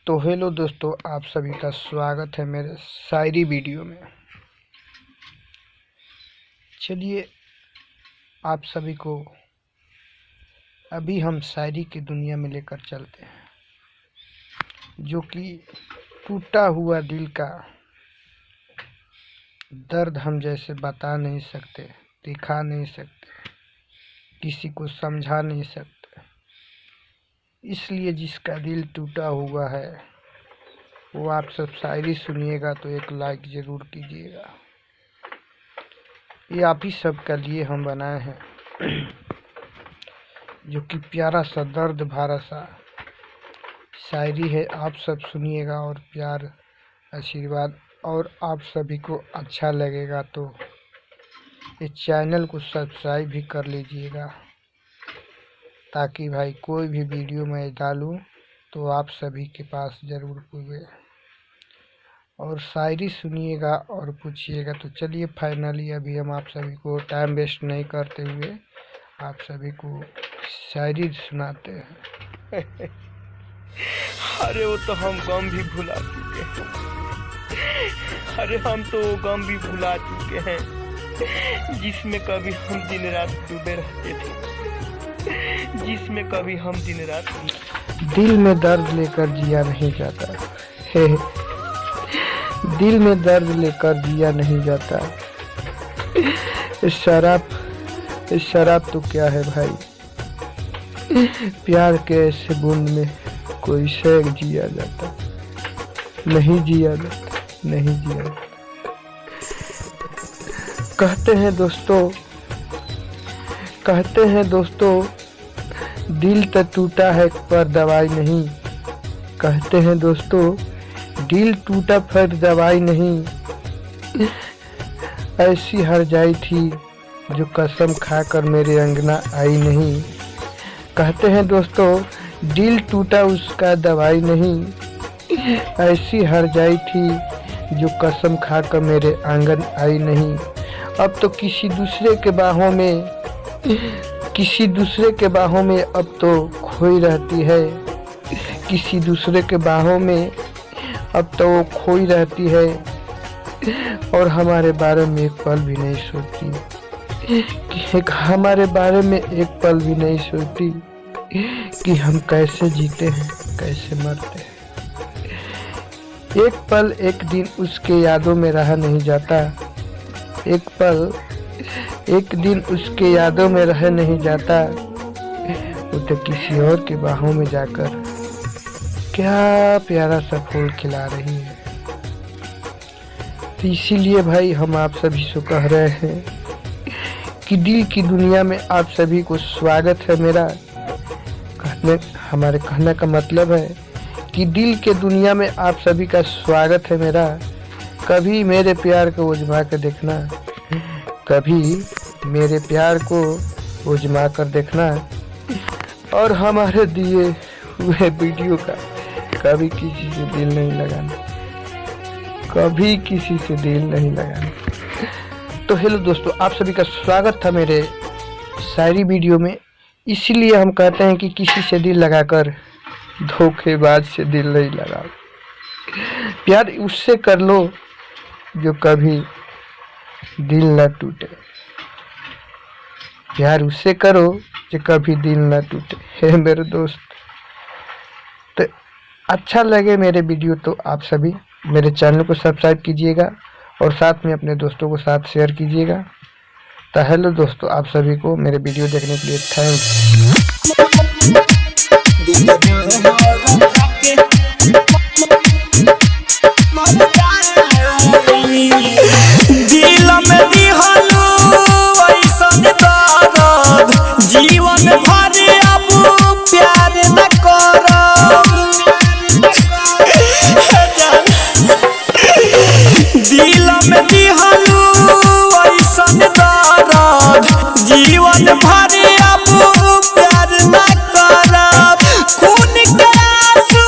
तो हेलो दोस्तों, आप सभी का स्वागत है मेरे शायरी वीडियो में। चलिए आप सभी को अभी हम शायरी की दुनिया में लेकर चलते हैं, जो कि टूटा हुआ दिल का दर्द हम जैसे बता नहीं सकते, दिखा नहीं सकते, किसी को समझा नहीं सकते। इसलिए जिसका दिल टूटा हुआ है वो आप सब शायरी सुनिएगा तो एक लाइक ज़रूर कीजिएगा। ये आप ही सब के लिए हम बनाए हैं, जो कि प्यारा सा दर्द भरा सा शायरी है। आप सब सुनिएगा और प्यार आशीर्वाद, और आप सभी को अच्छा लगेगा तो इस चैनल को सब्सक्राइब भी कर लीजिएगा, ताकि भाई कोई भी वीडियो मैं डालूं तो आप सभी के पास ज़रूर पहुँचे। और शायरी सुनिएगा और पूछिएगा। तो चलिए फाइनली अभी हम आप सभी को टाइम वेस्ट नहीं करते हुए आप सभी को शायरी सुनाते हैं। अरे वो तो हम गम भी भुला चुके हैं। अरे हम तो वो गम भी भुला चुके हैं जिसमें कभी हम दिन रात डूबे रहते थे, जिसमें कभी हम दिन रात। दिल में दर्द लेकर जिया नहीं जाता है, दिल में दर्द लेकर जिया नहीं जाता। शराब तो क्या है भाई, प्यार के ऐसे बूंद में कोई शेर जिया जाता, नहीं जिया जाता, नहीं जिया जाता। कहते हैं दोस्तों दिल तो टूटा है पर दवाई नहीं। कहते हैं दोस्तों दिल टूटा पर दवाई नहीं। ऐसी हर जाई थी जो कसम खाकर मेरे अंगना आई नहीं। कहते हैं दोस्तों दिल टूटा उसका दवाई नहीं। ऐसी हर जाई थी जो कसम खाकर मेरे आंगन आई नहीं। अब तो किसी दूसरे के बाहों में अब तो खोई रहती है, किसी दूसरे के बाहों में अब तो वो खोई रहती है। और हमारे बारे में एक पल भी नहीं सोचती, हमारे बारे में एक पल भी नहीं सोचती कि हम कैसे जीते हैं, कैसे मरते हैं। एक पल एक दिन उसके यादों में रहा नहीं जाता, एक पल एक दिन उसके यादों में रह नहीं जाता। वो तो किसी और के बाहों में जाकर क्या प्यारा सा फूल खिला रही है। तो इसीलिए भाई हम आप सभी से कह रहे हैं कि दिल की दुनिया में आप सभी को स्वागत है मेरा। हमारे कहने का मतलब है कि दिल के दुनिया में आप सभी का स्वागत है मेरा। कभी मेरे प्यार को आजमा कर देखना, कभी मेरे प्यार को आजमा कर देखना, और हमारे दिए हुए वीडियो का कभी किसी से दिल नहीं लगाना, कभी किसी से दिल नहीं लगाना। तो हेलो दोस्तों, आप सभी का स्वागत था मेरे शायरी वीडियो में। इसीलिए हम कहते हैं कि किसी से दिल लगाकर धोखेबाज से दिल नहीं लगाओ। प्यार उससे कर लो जो कभी दिल न टूटे, प्यार उससे करो जो कभी दिल न टूटे। है मेरे दोस्त, तो अच्छा लगे मेरे वीडियो तो आप सभी मेरे चैनल को सब्सक्राइब कीजिएगा और साथ में अपने दोस्तों को साथ शेयर कीजिएगा। तो हेलो दोस्तों, आप सभी को मेरे वीडियो देखने के लिए थैंक्स। जीवन भर अब प्यार न करो, दिल में दिहलू ऐसन दर्द, जीवन भर अब प्यार न करब। खून के आंसू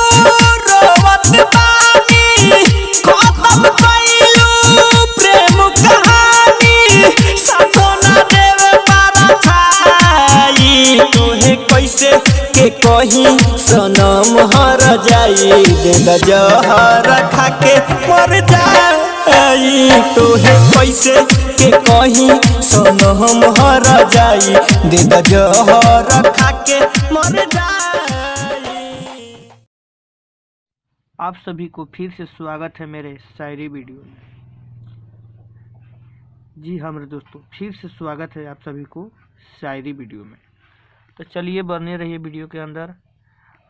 रोवत बानी, खत्म कइलू प्रेम कहानी, साथो न देवे पारा छाई। तोहे कैसे के कहीं सनम हर जाई दे द जहर खा के मर जाई तोहे कैसे के कहीं सनम हर जाई दे द जहर खा के मर जाई। आप सभी को फिर से स्वागत है मेरे शायरी वीडियो में। जी हाँ मेरे दोस्तों, फिर से स्वागत है आप सभी को शायरी वीडियो में। तो चलिए बने रहिए वीडियो के अंदर,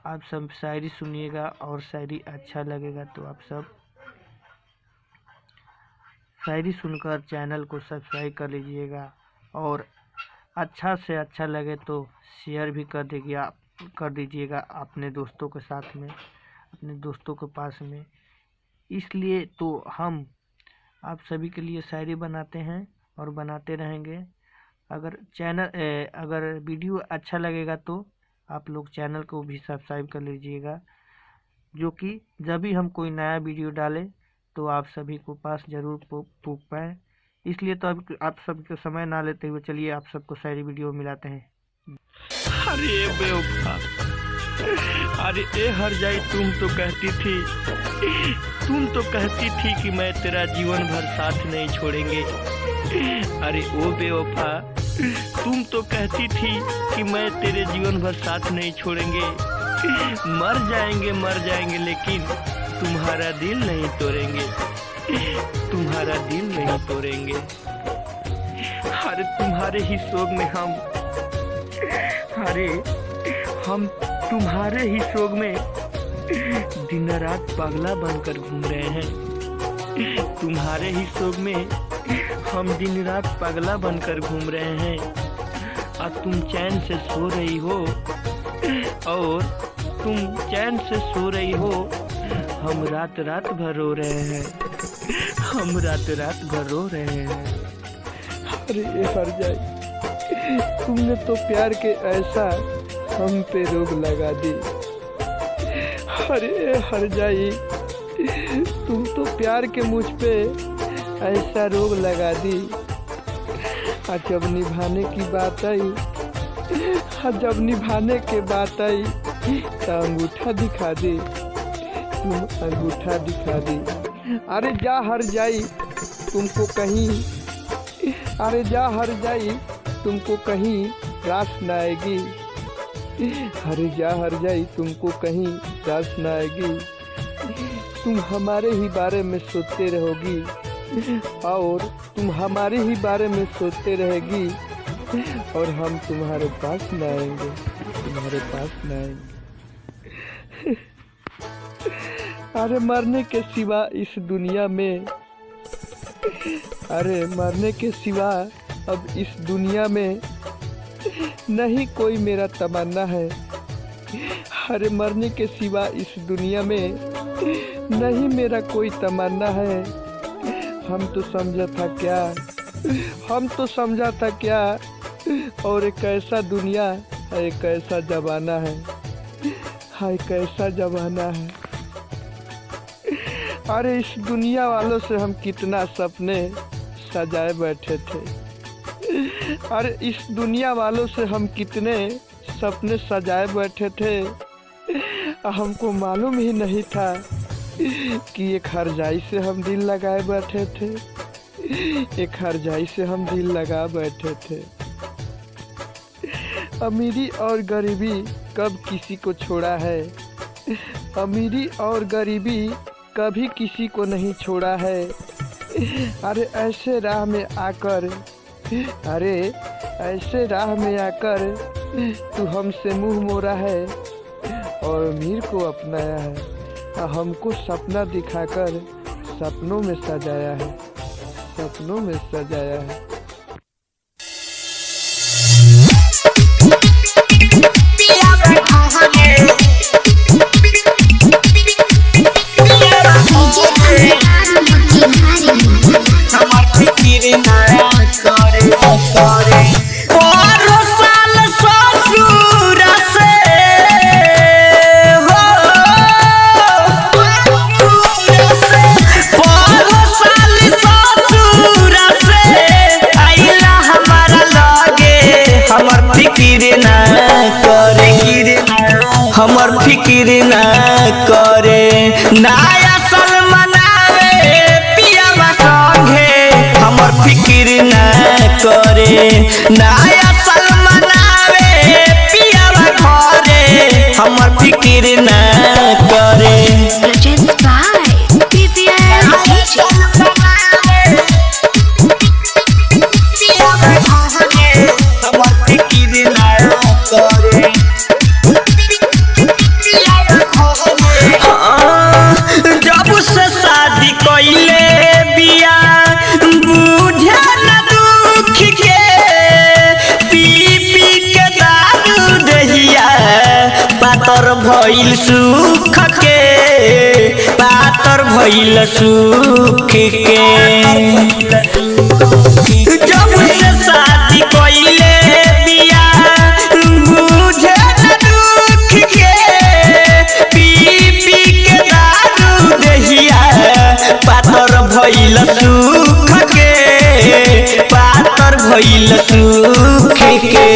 आप सब शायरी सुनिएगा और शायरी अच्छा लगेगा तो आप सब शायरी सुनकर चैनल को सब्सक्राइब कर लीजिएगा और अच्छा से अच्छा लगे तो शेयर भी कर दीजिएगा अपने दोस्तों के साथ में, अपने दोस्तों के पास में। इसलिए तो हम आप सभी के लिए शायरी बनाते हैं और बनाते रहेंगे। अगर वीडियो अच्छा लगेगा तो आप लोग चैनल को भी सब्सक्राइब कर लीजिएगा, जो कि जब भी हम कोई नया वीडियो डालें तो आप सभी को पास ज़रूर पहुँच पाए। इसलिए तो अब आप सबको समय ना लेते हुए चलिए आप सबको शायरी वीडियो मिलाते हैं। अरे बेवफा, अरे ए हर जाई तुम तो कहती थी कि मैं तेरा जीवन भर साथ नहीं छोड़ेंगे। अरे ओ बेवफा, तुम तो कहती थी कि मैं तेरे जीवन भर साथ नहीं छोड़ेंगे। मर जाएंगे लेकिन तुम्हारा दिल नहीं तोड़ेंगे, तुम्हारा दिल नहीं तोड़ेंगे। अरे तुम्हारे ही शोक में हम तुम्हारे ही शोक में दिन रात पगला बनकर घूम रहे हैं। तुम्हारे ही शोक में हम दिन रात पगला बनकर घूम रहे हैं। और तुम चैन से सो रही हो हम रात भर रो रहे हैं, हम रात भर रो रहे हैं। अरे ये हर जाए, तुमने तो प्यार के ऐसा हम पे रोग लगा दी। अरे हर जाई, तुम तो प्यार के मुझ पे ऐसा रोग लगा दी। जब निभाने की बात आई, जब निभाने के बात आई तो अंगूठा दिखा दी, तुम अंगूठा दिखा दी। अरे जा हर जाई तुमको कहीं, अरे जा हर जाई तुमको कहीं रास न आएगी। अरे जा हर जाई तुमको कहीं रास न आएगी। तुम हमारे ही बारे में सोचते रहोगी और तुम हमारे ही बारे में सोचते रहेगी और हम तुम्हारे पास न आएंगे, तुम्हारे पास न आएंगे। अरे मरने के सिवा इस दुनिया में, अरे मरने के सिवा अब इस दुनिया में नहीं कोई मेरा तमन्ना है। अरे मरने के सिवा इस दुनिया में नहीं मेरा कोई तमन्ना है। हम तो समझा था क्या और एक ऐसा दुनिया, एक ऐसा जमाना है, हाय कैसा जमाना है। अरे इस दुनिया वालों से हम कितना सपने सजाए बैठे थे। अरे इस दुनिया वालों से हम कितने सपने सजाए बैठे थे। हमको मालूम ही नहीं था कि एक हरजाई से हम दिल लगाए बैठे थे, एक हरजाई से हम दिल लगा बैठे थे। अमीरी और गरीबी कब किसी को छोड़ा है, अमीरी और गरीबी कभी किसी को नहीं छोड़ा है। अरे ऐसे राह में आकर तू हमसे मुंह मोड़ा है और अमीर को अपनाया है। हमको सपना दिखाकर सपनों में सजाया है, सपनों में सजाया है। हमर फिक्र ना करे। नया साल मनावे पियावा संगे हमर फिक्र ना करे। नया साल मनावे पियावा घरे हमर फिक्र ना करे। Produced by PPL जब से शादी कइले बिया बुझे न दुख के। पी पी के दारू दहिया पातर भइल सुख के। पातर भइल सुख के। जब से शादी कइले बिया बुझे न दुख के। पी पी के दारू दहिया पातर भइल सुख के। पातर भइल सुख के।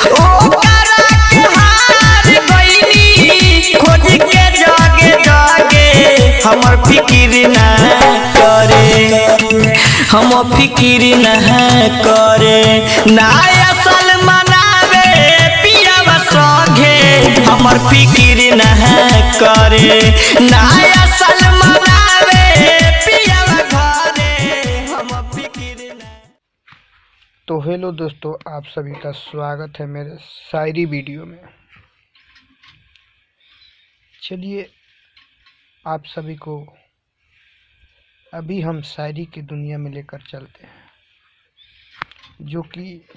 ओ करा के हार गइनी खोज के जागे जागे हमर फिक्र ना करे। हम फिक्र ना करे। नया साल मनावे पियावा संगे हमर फिक्र ना करे। नया साल मनावे पियावा घरे हम फिक्र ना। तो हेलो दोस्तों, आप सभी का स्वागत है मेरे शायरी वीडियो में। चलिए आप सभी को अभी हम शायरी की दुनिया में लेकर चलते हैं, जो कि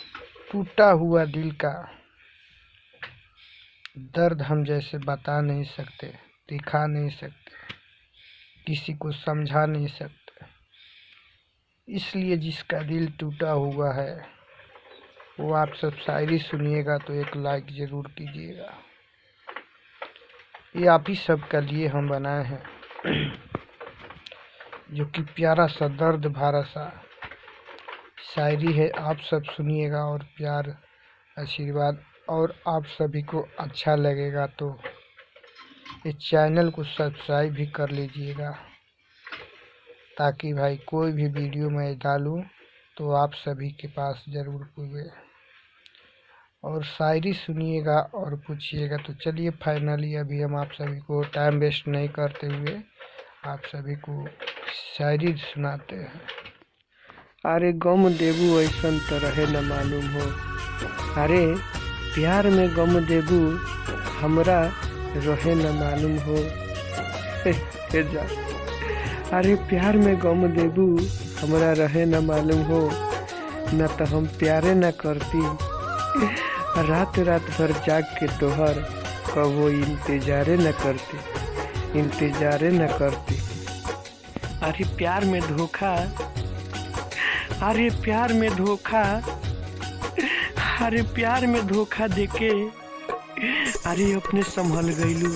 टूटा हुआ दिल का दर्द हम जैसे बता नहीं सकते, दिखा नहीं सकते, किसी को समझा नहीं सकते। इसलिए जिसका दिल टूटा हुआ है वो आप सब शायरी सुनिएगा तो एक लाइक ज़रूर कीजिएगा। ये आप ही सब के लिए हम बनाए हैं, जो कि प्यारा सा दर्द भरा सा शायरी है। आप सब सुनिएगा और प्यार आशीर्वाद, और आप सभी को अच्छा लगेगा तो इस चैनल को सब्सक्राइब भी कर लीजिएगा, ताकि भाई कोई भी वीडियो मैं डालूं तो आप सभी के पास ज़रूर पूछे। और शायरी सुनिएगा और पूछिएगा। तो चलिए फाइनली अभी हम आप सभी को टाइम वेस्ट नहीं करते हुए आप सभी को शायरी सुनाते हैं। अरे गम देबू ऐसन तो रहे न मालूम हो। अरे प्यार में गम देबू हमरा रहे न मालूम हो। जा अरे प्यार में गम देबू हमरा रहे न मालूम हो। न तो हम प्यारे न करती, रात रात भर जाग के तोहर कबो इंतजारे न करती, इंतजारे न करती। अरे प्यार में धोखा, अरे प्यार में धोखा, अरे प्यार में धोखा देके अरे अपने संभल गईलू।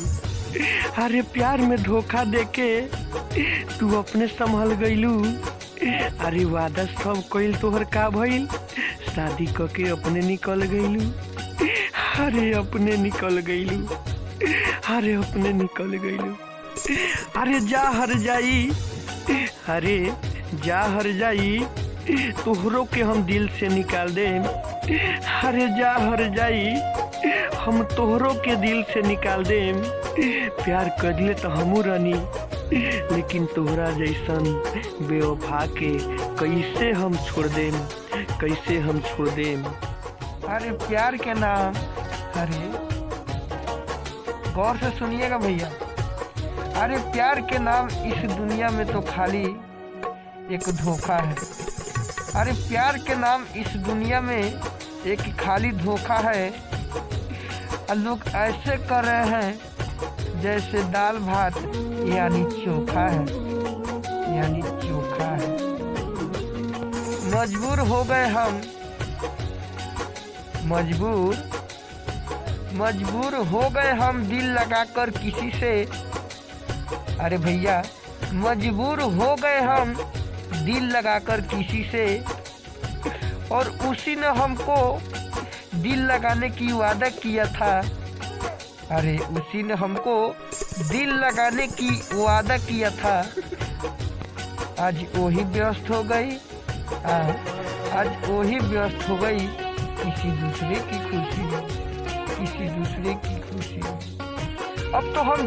अरे प्यार में धोखा देके तू अपने संभल गईलू। अरे वादा सब कइल तोहर का भइल, शादी करके अपने निकल गईलू। अरे अपने निकल गईलू, अरे अपने निकल गईलू। अरे जा हर जाई, अरे जा हर जाई, तोहरों के हम दिल से निकाल दे। अरे जा हर जाई, हम तोहरों के दिल से निकाल दे। प्यार करले तो हमू रानी, लेकिन तोहरा जैसन बेवफा के कैसे हम छोड़ देम, कैसे हम छोड़ देम। अरे प्यार के नाम, अरे गौर से सुनिएगा भैया। अरे प्यार के नाम इस दुनिया में तो खाली एक धोखा है। अरे प्यार के नाम इस दुनिया में एक खाली धोखा है। और लोग ऐसे कर रहे हैं जैसे दाल भात यानी चोखा है, यानी चोखा है। मजबूर हो गए हम, मजबूर हो गए हम दिल लगाकर किसी से। अरे भैया मजबूर हो गए हम दिल लगाकर किसी से, और उसी ने हमको दिल लगाने की वादा किया था। अरे उसी ने हमको दिल लगाने की वादा किया था, आज वही व्यस्त हो गई। आज वही व्यस्त हो गई किसी दूसरे की खुशी में, किसी दूसरे की खुशी में। अब तो हमको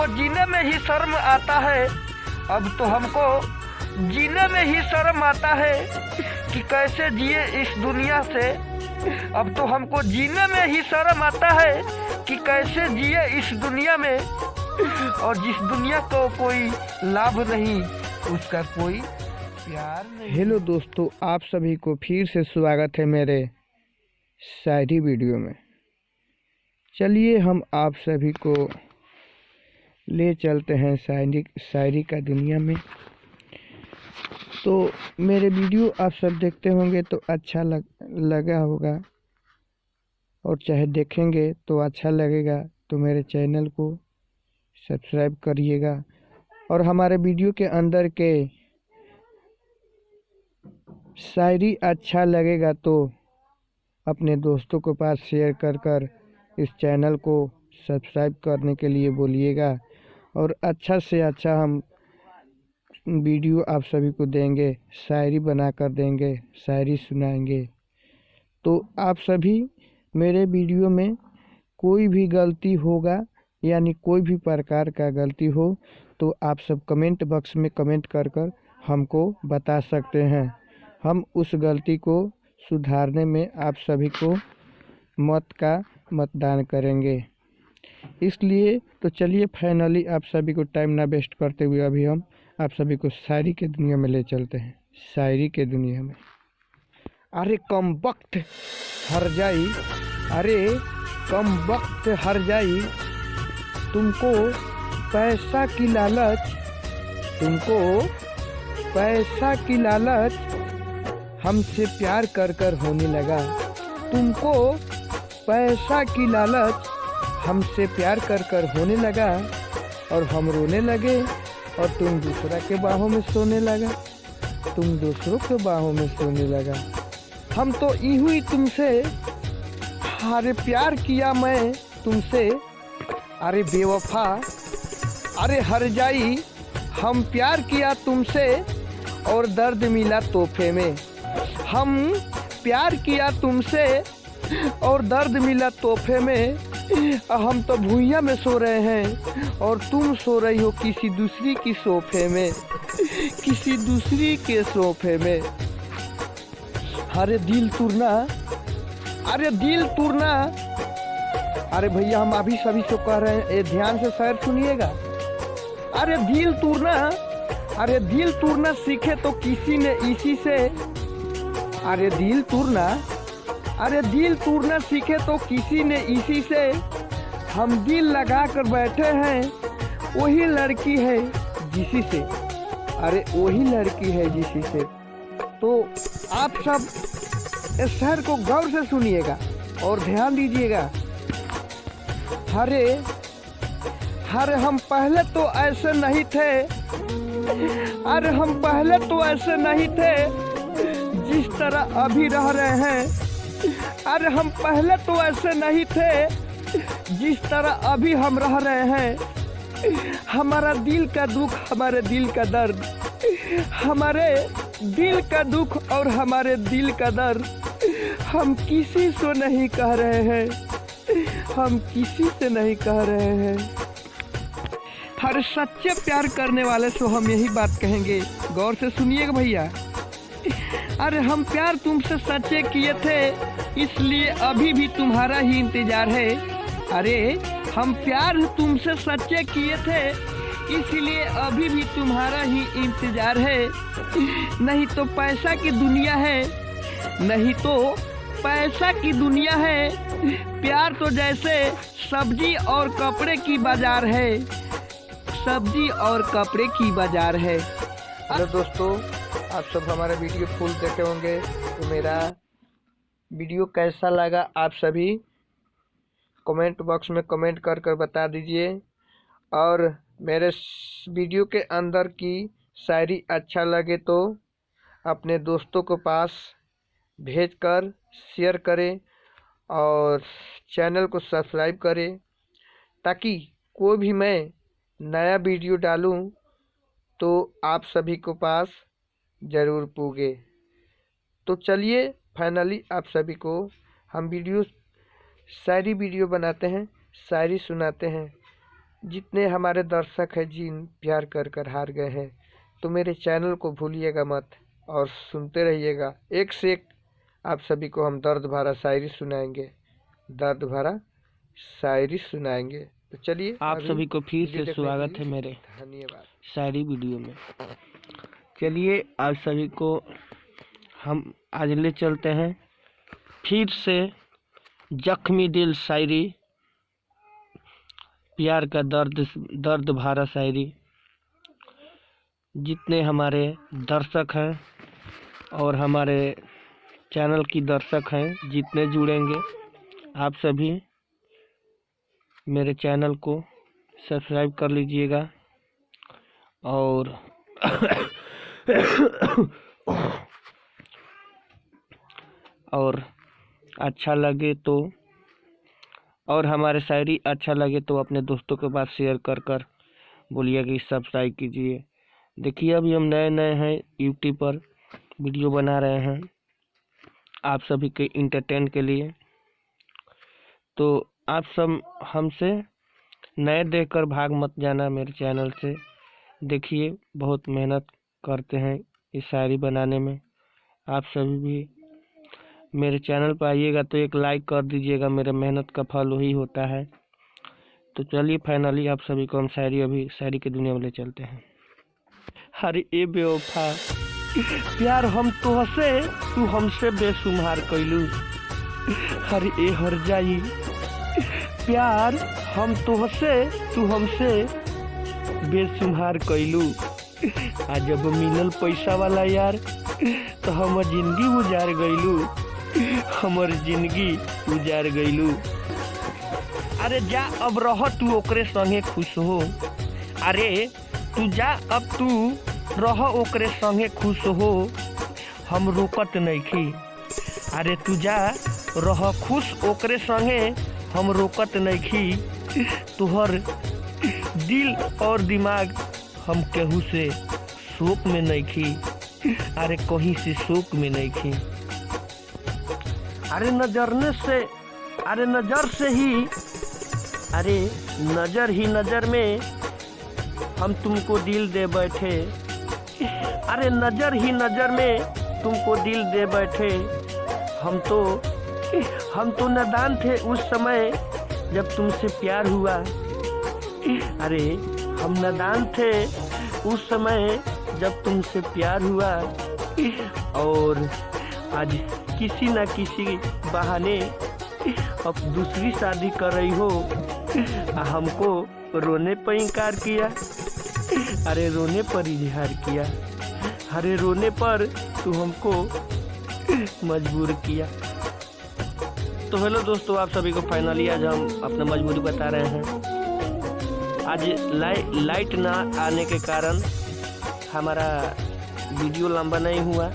जीने में ही शर्म आता है। अब तो हमको जीने में ही शर्म आता है कि कैसे जिए इस दुनिया से। अब तो हमको जीने में ही शर्म आता है कि कैसे जिए इस दुनिया में। और जिस दुनिया को कोई लाभ नहीं, उसका कोई प्यार नहीं। हेलो दोस्तों, आप सभी को फिर से स्वागत है मेरे शायरी वीडियो में। चलिए हम आप सभी को ले चलते हैं शायरी का दुनिया में। तो मेरे वीडियो आप सब देखते होंगे तो अच्छा लगा होगा, और चाहे देखेंगे तो अच्छा लगेगा तो मेरे चैनल को सब्सक्राइब करिएगा। और हमारे वीडियो के अंदर के शायरी अच्छा लगेगा तो अपने दोस्तों के पास शेयर कर इस चैनल को सब्सक्राइब करने के लिए बोलिएगा। और अच्छा से अच्छा हम वीडियो आप सभी को देंगे, शायरी बना कर देंगे, शायरी सुनाएंगे। तो आप सभी मेरे वीडियो में कोई भी गलती होगा, यानी कोई भी प्रकार का गलती हो, तो आप सब कमेंट बॉक्स में कमेंट कर हमको बता सकते हैं। हम उस गलती को सुधारने में आप सभी को मत का मतदान करेंगे। इसलिए तो चलिए फाइनली आप सभी को टाइम ना वेस्ट करते हुए अभी हम आप सभी को शायरी के दुनिया में ले चलते हैं। शायरी के दुनिया में अरे कम वक्त हर जाई, अरे कम वक्त हर जाई, तुमको पैसा की लालच, तुमको पैसा की लालच हमसे प्यार कर होने लगा। तुमको पैसा की लालच हमसे प्यार कर होने लगा। और हम रोने लगे और तुम दूसरा के बाहों में सोने लगा, तुम दूसरों के बाहों में सोने लगा। हम तो यूं ही तुमसे, अरे प्यार किया मैं तुमसे, अरे बेवफा, अरे हर जाई, हम प्यार किया तुमसे और दर्द मिला तोहफे में। हम प्यार किया तुमसे और दर्द मिला तोहफे में। हम तो भुइयां में सो रहे हैं और तुम सो रही हो किसी दूसरी की सोफे में, किसी दूसरी के सोफे में। अरे दिल टूटना, अरे दिल टूटना, अरे भैया हम अभी सभी से कह रहे हैं, ध्यान से शायर सुनिएगा। अरे दिल टूटना, अरे दिल टूटना सीखे तो किसी ने इसी से। अरे दिल टूटना, अरे दिल टूटना सीखे तो किसी ने इसी से। हम दिल लगा कर बैठे हैं, वही लड़की है जिसी से, अरे वही लड़की है जिसी से। तो आप सब इस शहर को गौर से सुनिएगा और ध्यान दीजिएगा। अरे हम पहले तो ऐसे नहीं थे, अरे हम पहले तो ऐसे नहीं थे जिस तरह अभी रह रहे हैं। अरे हम पहले तो ऐसे नहीं थे जिस तरह अभी हम रह रहे हैं। हमारा दिल का दुख, हमारे दिल का दर्द, हमारे दिल का दुख और हमारे दिल का दर्द हम किसी से नहीं कह रहे हैं, हम किसी से नहीं कह रहे हैं। हर सच्चे प्यार करने वाले से हम यही बात कहेंगे, गौर से सुनिएगा भैया। अरे हम प्यार तुमसे सच्चे किए थे, इसलिए अभी भी तुम्हारा ही इंतजार है। अरे हम प्यार तुमसे सच्चे किए थे, इसलिए अभी भी तुम्हारा ही इंतजार है। नहीं तो पैसा की दुनिया है, नहीं तो पैसा की दुनिया है। प्यार तो जैसे सब्जी और कपड़े की बाजार है, सब्जी और कपड़े की बाजार है। हेलो दोस्तों, आप सब हमारे वीडियो फुल देखे होंगे, तो मेरा वीडियो कैसा लगा आप सभी कमेंट बॉक्स में कमेंट कर बता दीजिए। और मेरे वीडियो के अंदर की शायरी अच्छा लगे तो अपने दोस्तों के पास भेजकर शेयर करें और चैनल को सब्सक्राइब करें ताकि कोई भी मैं नया वीडियो डालूं तो आप सभी को पास ज़रूर पूगे। तो चलिए फाइनली आप सभी को हम शायरी वीडियो बनाते हैं, शायरी सुनाते हैं। जितने हमारे दर्शक हैं जिन प्यार कर कर हार गए हैं, तो मेरे चैनल को भूलिएगा मत और सुनते रहिएगा। एक से एक आप सभी को हम दर्द भरा शायरी सुनाएंगे, दर्द भरा शायरी सुनाएंगे। तो चलिए आप अभी सभी को फिर वीडियो से देखने के स्वागत लिए है मेरे धन्यवाद। शायरी वीडियो में। चलिए आप सभी को हम आज ले चलते हैं फिर से जख्मी दिल शायरी, प्यार का दर्द भरा शायरी। जितने हमारे दर्शक हैं और हमारे चैनल की दर्शक हैं, जितने जुड़ेंगे, आप सभी मेरे चैनल को सब्सक्राइब कर लीजिएगा और और अच्छा लगे तो और हमारे शायरी अच्छा लगे तो अपने दोस्तों के पास शेयर कर कर बोलिए कि सब्सक्राइब कीजिए। देखिए अभी हम नए हैं यूट्यूब पर वीडियो बना रहे हैं आप सभी के इंटरटेन के लिए। तो आप सब हमसे नए देखकर भाग मत जाना मेरे चैनल से। देखिए बहुत मेहनत करते हैं इस शायरी बनाने में। आप सभी भी मेरे चैनल पर आइएगा तो एक लाइक कर दीजिएगा, मेरे मेहनत का फल वही होता है। तो चलिए फाइनली आप सभी को हम शायरी की दुनिया में ले चलते हैं। अरे ए बेवफा, प्यार हम तोहसे तू हमसे बेशुमार कैलू। अरे ए हर जाई, प्यार हम तोहसे तू हमसे बेशुमार कैलू। आज जब मिलल पैसा वाला यार तो हमर जिंदगी उजार गईलू, हमर जिंदगी उजार गईलू। अरे जा अब रह तू ओकरे संगे खुश हो। अरे तू जा अब तू रह ओकरे संगे खुश हो, हम रोकत नइखी। अरे तू जा रह खुश ओकरे संगे, हम रोकत नइखी। तुहर दिल और दिमाग हम केहू से शोक में नइखी। अरे कहीं से शोक में नइखी। अरे नजर से ही, अरे नजर ही नजर में हम तुमको दिल दे बैठे। अरे नजर ही नजर में तुमको दिल दे बैठे। हम तो नादान थे उस समय जब तुमसे प्यार हुआ। अरे हम नादान थे उस समय जब तुमसे प्यार हुआ, और आज किसी न किसी बहाने अब दूसरी शादी कर रही हो। हमको रोने पर इनकार किया। अरे रोने पर इजहार किया। अरे रोने पर तू हमको मजबूर किया। तो हेलो दोस्तों, आप सभी को फाइनली आज हम अपना मजबूरी बता रहे हैं। आज लाइट ना आने के कारण हमारा वीडियो लंबा नहीं हुआ,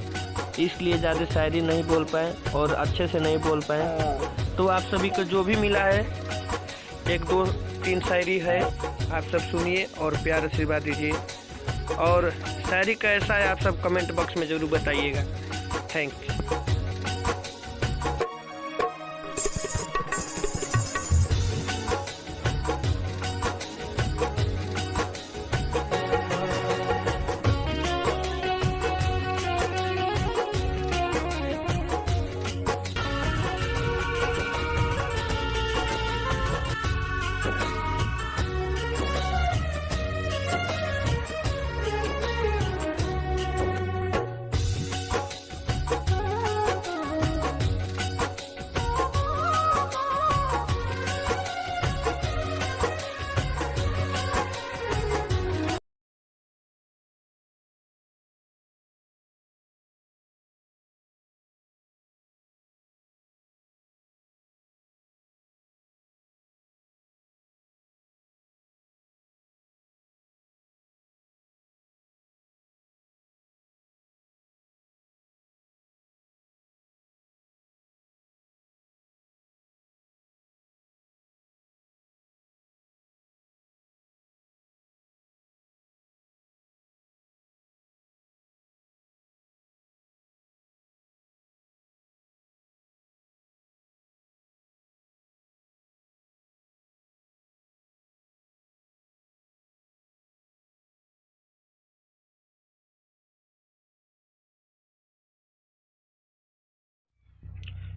इसलिए ज़्यादा शायरी नहीं बोल पाए और अच्छे से नहीं बोल पाए। तो आप सभी को जो भी मिला है, 1 2 3 शायरी है, आप सब सुनिए और प्यार आशीर्वाद दीजिए। और शायरी कैसा है आप सब कमेंट बॉक्स में ज़रूर बताइएगा। Thank you.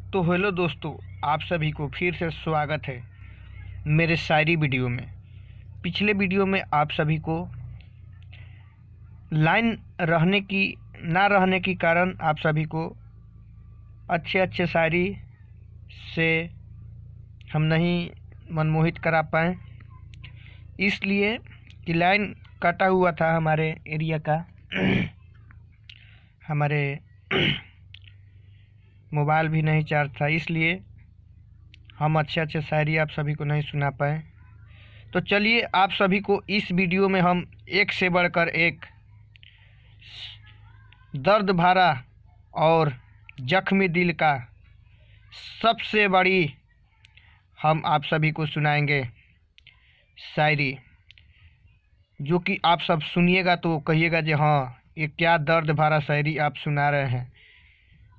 तो हेलो दोस्तों, आप सभी को फिर से स्वागत है मेरे शायरी वीडियो में। पिछले वीडियो में आप सभी को लाइन रहने की ना रहने के कारण आप सभी को अच्छे शायरी से हम नहीं मनमोहित करा पाए, इसलिए कि लाइन कटा हुआ था हमारे एरिया का। हमारे मोबाइल भी नहीं चार्ज था, इसलिए हम अच्छे शायरी आप सभी को नहीं सुना पाए। तो चलिए आप सभी को इस वीडियो में हम एक से बढ़कर एक दर्द भरा और जख्मी दिल का सबसे बड़ी हम आप सभी को सुनाएंगे शायरी, जो कि आप सब सुनिएगा तो कहिएगा जी हाँ, ये क्या दर्द भरा शायरी आप सुना रहे हैं।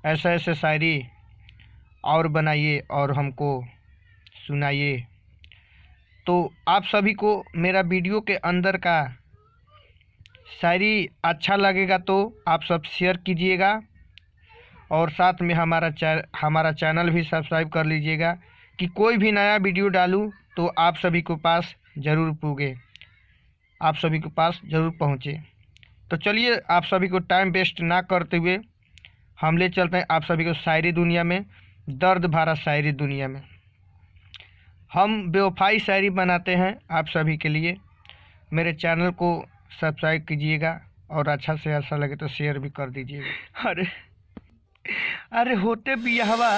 ऐसे शायरी और बनाइए और हमको सुनाइए। तो आप सभी को मेरा वीडियो के अंदर का शायरी अच्छा लगेगा तो आप सब शेयर कीजिएगा और साथ में हमारा चैनल भी सब्सक्राइब कर लीजिएगा कि कोई भी नया वीडियो डालूं तो आप सभी के पास ज़रूर पूगे, आप सभी के पास ज़रूर पहुँचे। तो चलिए आप सभी को टाइम वेस्ट ना करते हुए हम ले चलते हैं आप सभी को शायरी दुनिया में, दर्द भरा शायरी दुनिया में। हम बेवफाई शायरी बनाते हैं आप सभी के लिए। मेरे चैनल को सब्सक्राइब कीजिएगा और अच्छा से अच्छा लगे तो शेयर भी कर दीजिएगा। अरे होते बियाहवा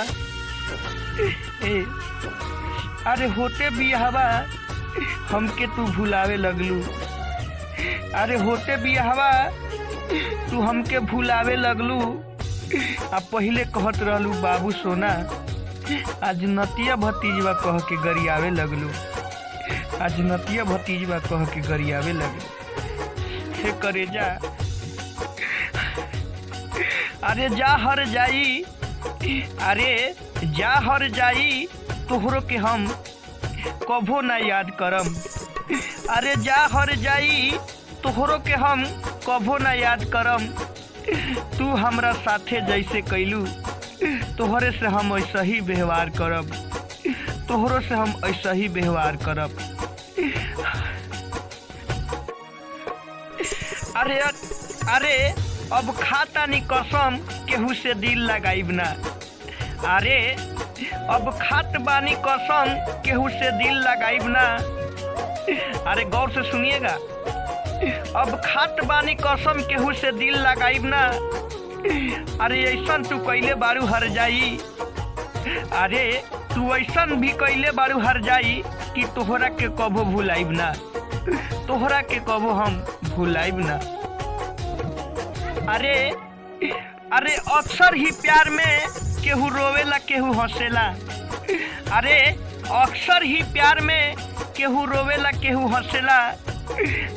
अरे होते बियाहवा हमके तू भुलावे लगलू। अरे होते बियाहवा तू हमके भुलावे लगलू। आ पहिले कहत रहलू बाबू सोना, आज नतिया भतीजवा कह के गरियावे लगलू। आज नतिया भतीजवा कह के गरियावे लगलू। हे करेजा, अरे जा हर जाई, अरे जा हर जाई तोहरो के हम कभो ना याद करम। अरे जा हर जाई तोहरो के हम कभो ना याद करम। तू हमरा साथे जैसे कैलू तोहरे से हम ऐसा ही व्यवहार करब। तोहरों से हम ऐसा ही व्यवहार करब। अरे अरे अब खाता नी कसम केहू से दिल लगाइब ना। अरे अब खात बानी कसम केहू से दिल लगाइब ना। अरे गौर से सुनिएगा, अब खात बानी कसम केहू से दिल लगाइब ना। अरे ऐसन तू कैले बारू हर जाई, अरे तू ऐसन भी कैले बारू हर जाई कि तोहरा के कबो भुलाइब ना। तोहरा के कबो हम भुलाइब ना। अरे अरे अक्सर ही प्यार में केहू रोवेला केहू हंसेला। अरे अक्सर ही प्यार में केहू रोवेला केहू हंसेला।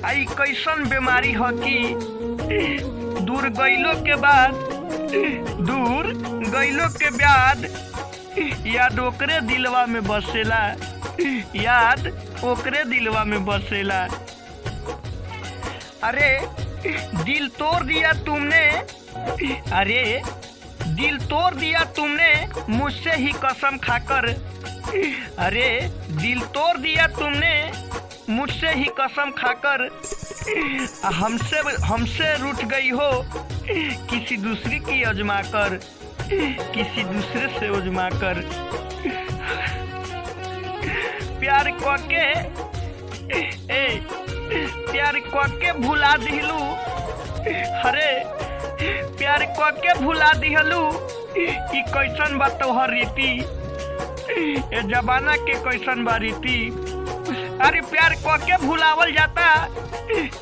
आई कैसन बीमारी हो कि दूर गइलो के बाद याद ओकरे दिलवा में बसेला। याद ओकरे दिलवा में बसेला। अरे दिल तोड़ दिया तुमने, अरे दिल तोड़ दिया तुमने मुझसे ही कसम खाकर। अरे दिल तोड़ दिया तुमने मुझसे ही कसम खाकर। हमसे रूठ गई हो किसी दूसरी की आजमा कर। किसी दूसरे से आजमा कर। प्यार के भुला दिलू। अरे प्यार के भुला दिहलू कि कैसन बा तोहर रीति। ए जमाना के कैसन बा रीति। अरे प्यार के भुलावल जाता,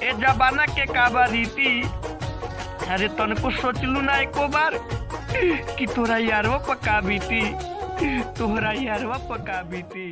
ए जमाना के का बा रीति। अरे तनको सोचलू ना एको बार कि तोरा यारवा पका बीती। तोहरा यारवा पका बीती।